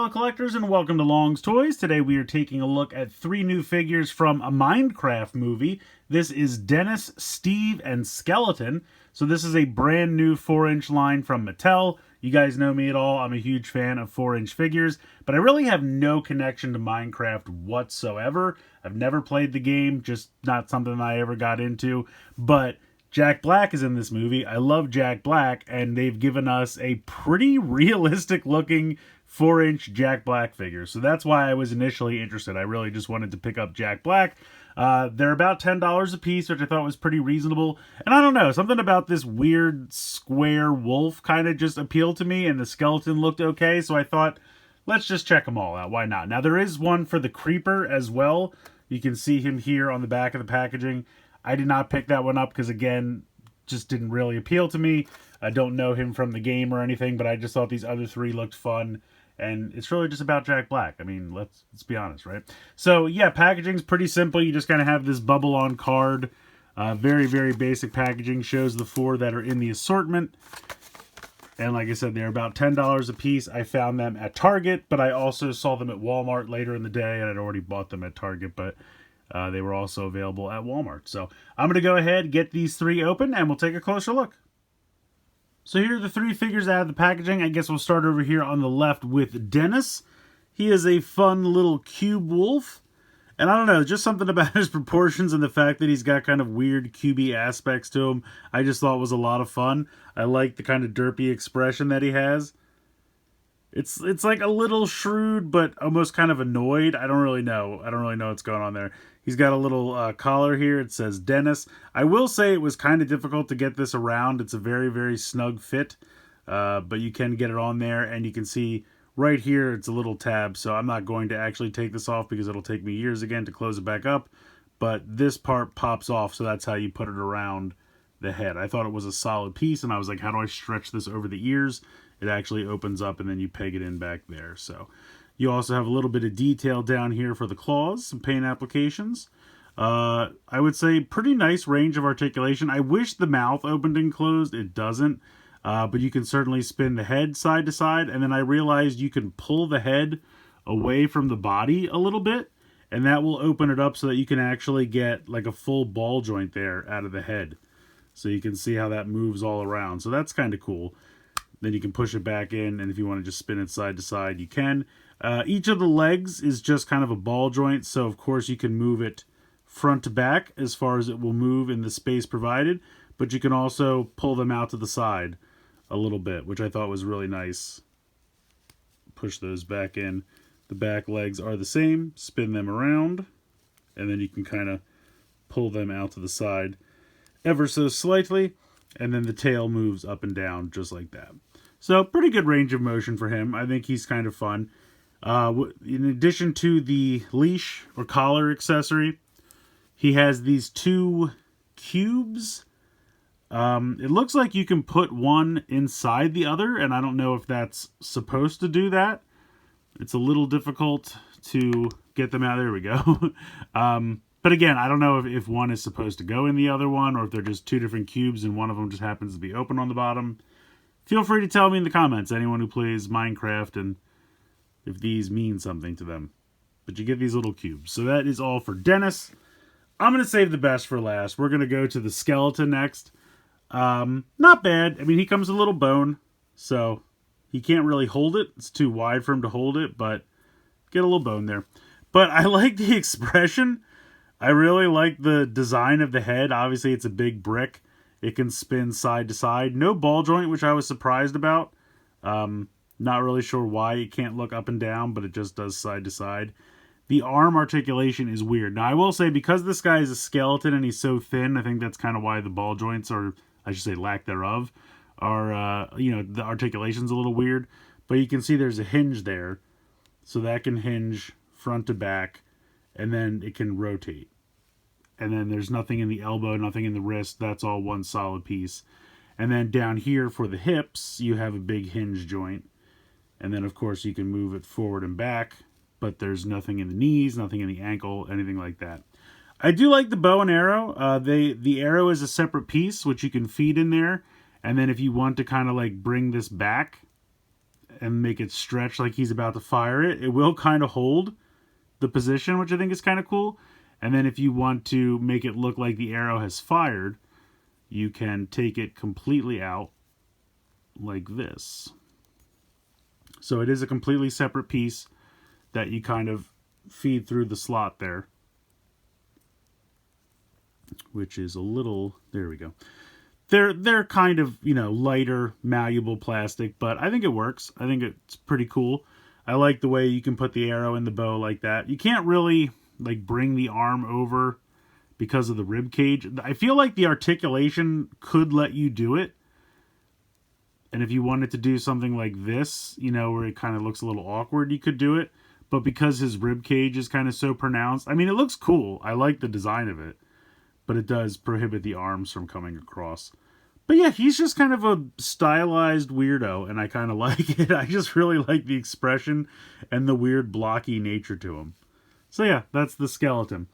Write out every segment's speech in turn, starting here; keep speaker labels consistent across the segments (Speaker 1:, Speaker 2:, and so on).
Speaker 1: fellow collectors, and welcome to Long's Toys. Today we are taking a look at 3 new figures from a Minecraft movie. This is Dennis, Steve, and Skelton. So this is a brand new 4-inch line from Mattel. You guys know me at all. I'm a huge fan of 4-inch figures, but I really have no connection to Minecraft whatsoever. I've never played the game, just not something I ever got into, but Jack Black is in this movie. I love Jack Black, and they've given us a pretty realistic looking 4-inch Jack Black figure. So that's why I was initially interested. I really just wanted to pick up Jack Black. They're about $10 a piece, which I thought was pretty reasonable. And I don't know, something about this weird square wolf kind of just appealed to me, and the skeleton looked okay, so I thought, let's just check them all out. Why not? Now, there is one for the Creeper as well. You can see him here on the back of the packaging. I did not pick that one up because, again, just didn't really appeal to me. I don't know him from the game or anything, but I just thought these other 3 looked fun. And it's really just about Jack Black. I mean, let's be honest, right? So, yeah, packaging's pretty simple. You just kind of have this bubble-on card. Very, very basic packaging. Shows the 4 that are in the assortment. And like I said, they're about $10 a piece. I found them at Target, but I also saw them at Walmart later in the day, and I'd already bought them at Target, but they were also available at Walmart. So I'm going to go ahead, get these 3 open, and we'll take a closer look. So here are the 3 figures out of the packaging. I guess we'll start over here on the left with Dennis. He is a fun little cube wolf. And I don't know, just something about his proportions and the fact that he's got kind of weird cubey aspects to him, I just thought was a lot of fun. I like the kind of derpy expression that he has. It's like a little shrewd, but almost kind of annoyed. I don't really know what's going on there. He's got a little collar here. It says Dennis. I will say it was kind of difficult to get this around. It's a very, very snug fit, but you can get it on there, and you can see right here it's a little tab, so I'm not going to actually take this off because it'll take me years again to close it back up, but this part pops off, so that's how you put it around the head. I thought it was a solid piece, and I was like, how do I stretch this over the ears? It actually opens up, and then you peg it in back there. So you also have a little bit of detail down here for the claws, some paint applications. I would say pretty nice range of articulation. I wish the mouth opened and closed. It doesn't. But you can certainly spin the head side to side. And then I realized you can pull the head away from the body a little bit, and that will open it up so that you can actually get like a full ball joint there out of the head. So you can see how that moves all around. So that's kind of cool. Then you can push it back in, and if you want to just spin it side to side, you can. Each of the legs is just kind of a ball joint, so of course you can move it front to back as far as it will move in the space provided, but you can also pull them out to the side a little bit, which I thought was really nice. Push those back in. The back legs are the same. Spin them around, and then you can kind of pull them out to the side ever so slightly, and then the tail moves up and down just like that. So pretty good range of motion for him. I think he's kind of fun. In addition to the leash or collar accessory, he has these 2 cubes. It looks like you can put one inside the other, and I don't know if that's supposed to do that. It's a little difficult to get them out. There we go. But again, I don't know if one is supposed to go in the other one, or if they're just 2 different cubes and one of them just happens to be open on the bottom. Feel free to tell me in the comments, anyone who plays Minecraft, and if these mean something to them. But you get these little cubes. So that is all for Dennis. I'm going to save the best for last. We're going to go to the skeleton next. Not bad. I mean, he comes with a little bone, so he can't really hold it. It's too wide for him to hold it, but get a little bone there. But I like the expression. I really like the design of the head. Obviously, it's a big brick. It can spin side to side. No ball joint, which I was surprised about. Not really sure why it can't look up and down, but it just does side to side. The arm articulation is weird. Now, I will say, because this guy is a skeleton and he's so thin, I think that's kind of why the ball joints, or I should say lack thereof, are, the articulation's a little weird. But you can see there's a hinge there. So that can hinge front to back, and then it can rotate. And then there's nothing in the elbow, nothing in the wrist. That's all one solid piece. And then down here for the hips, you have a big hinge joint. And then, of course, you can move it forward and back, but there's nothing in the knees, nothing in the ankle, anything like that. I do like the bow and arrow. The arrow is a separate piece, which you can feed in there. And then if you want to kind of like bring this back and make it stretch like he's about to fire it. It will kind of hold the position, which I think is kind of cool. And then if you want to make it look like the arrow has fired, you can take it completely out like this. So it is a completely separate piece that you kind of feed through the slot there, which is a little, there we go. They're kind of, you know, lighter, malleable plastic, but I think it works. I think it's pretty cool. I like the way you can put the arrow in the bow like that. You can't really like bring the arm over because of the rib cage. I feel like the articulation could let you do it. And if you wanted to do something like this, you know, where it kind of looks a little awkward, you could do it. But because his rib cage is kind of so pronounced, I mean, it looks cool. I like the design of it, but it does prohibit the arms from coming across. But yeah, he's just kind of a stylized weirdo, and I kind of like it. I just really like the expression and the weird blocky nature to him. So yeah, that's the Skeleton.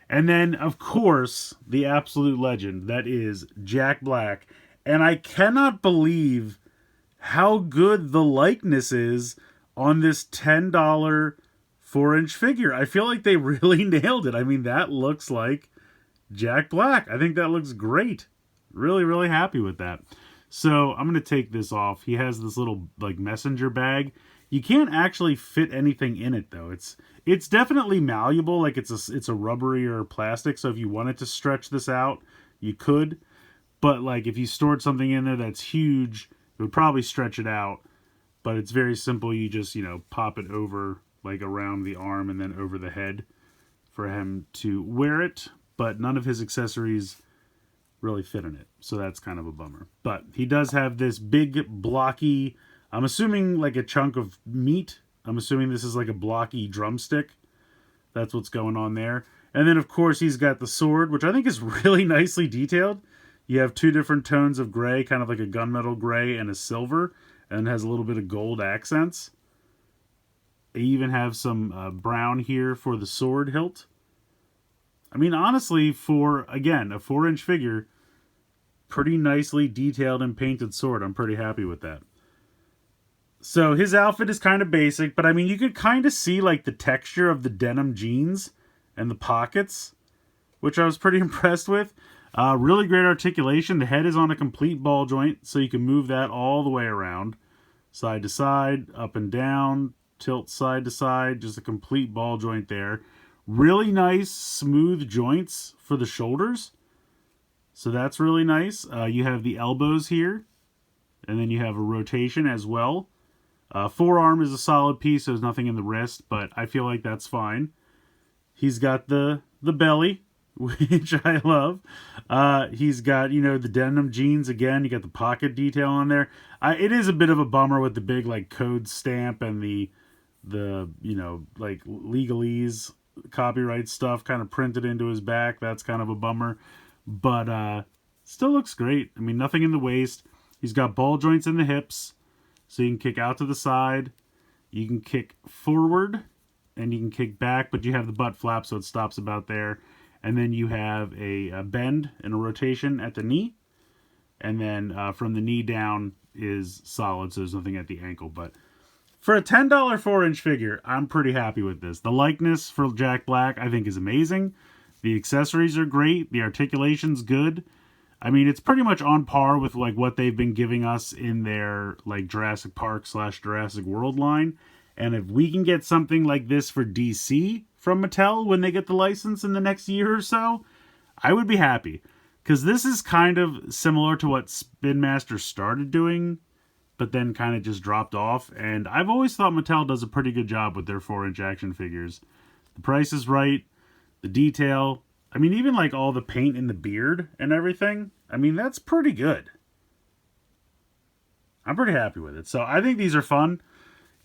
Speaker 1: And then, of course, the absolute legend, that is Jack Black. And I cannot believe how good the likeness is on this $10 4-inch figure. I feel like they really nailed it. I mean, that looks like Jack Black. I think that looks great. Really, really happy with that. So I'm going to take this off. He has this little like messenger bag. You can't actually fit anything in it though. It's definitely malleable. Like it's a rubbery or plastic. So if you wanted to stretch this out, you could. But like if you stored something in there that's huge, it would probably stretch it out. But it's very simple. You just, you know, pop it over like around the arm and then over the head for him to wear it. But none of his accessories really fit in it. So that's kind of a bummer. But he does have this big blocky, I'm assuming like a chunk of meat. I'm assuming this is like a blocky drumstick. That's what's going on there. And then of course he's got the sword, which I think is really nicely detailed. You have two different tones of gray, kind of like a gunmetal gray and a silver, and has a little bit of gold accents. They even have some brown here for the sword hilt. I mean, honestly, for, again, a 4-inch figure, pretty nicely detailed and painted sword. I'm pretty happy with that. So his outfit is kind of basic, but I mean, you could kind of see like the texture of the denim jeans and the pockets, which I was pretty impressed with. Really great articulation. The head is on a complete ball joint, so you can move that all the way around. Side to side, up and down, tilt side to side, just a complete ball joint there. Really nice, smooth joints for the shoulders. So that's really nice. You have the elbows here. And then you have a rotation as well. Forearm is a solid piece. So there's nothing in the wrist. But I feel like that's fine. He's got the belly, which I love. He's got, you know, the denim jeans again. You got the pocket detail on there. It is a bit of a bummer with the big, like, code stamp and the you know, like, legalese copyright stuff kind of printed into his back. That's kind of a bummer, but still looks great. I mean, nothing in the waist. He's got ball joints in the hips, so you can kick out to the side, you can kick forward, and you can kick back, but you have the butt flap, so it stops about there. And then you have a bend and a rotation at the knee, and then from the knee down is solid, so there's nothing at the ankle. But for a $10 4-inch figure, I'm pretty happy with this. The likeness for Jack Black, I think, is amazing. The accessories are great. The articulation's good. I mean, it's pretty much on par with like what they've been giving us in their like Jurassic Park / Jurassic World line. And if we can get something like this for DC from Mattel when they get the license in the next year or so, I would be happy. Because this is kind of similar to what Spin Master started doing, but then kind of just dropped off. And I've always thought Mattel does a pretty good job with their 4-inch action figures. The price is right. The detail. I mean, even like all the paint in the beard and everything. I mean, that's pretty good. I'm pretty happy with it. So I think these are fun.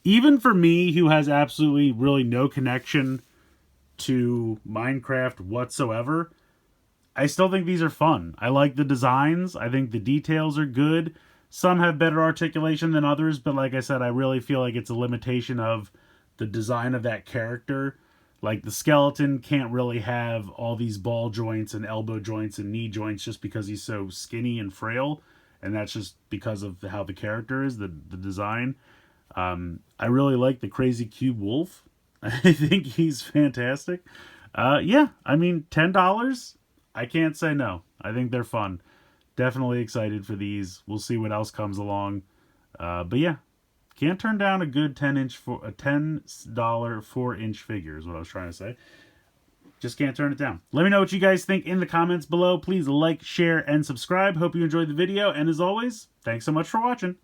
Speaker 1: Even for me, who has absolutely really no connection to Minecraft whatsoever, I still think these are fun. I like the designs. I think the details are good. Some have better articulation than others, but like I said, I really feel like it's a limitation of the design of that character. Like the Skeleton can't really have all these ball joints and elbow joints and knee joints just because he's so skinny and frail. And that's just because of how the character is, the design. I really like the Crazy Cube Wolf. I think he's fantastic. Yeah, I mean, $10, I can't say no. I think they're fun. Definitely excited for these. We'll see what else comes along. But yeah, can't turn down a good $10 4-inch figure is what I was trying to say. Just can't turn it down. Let me know what you guys think in the comments below. Please like, share, and subscribe. Hope you enjoyed the video. And as always, thanks so much for watching.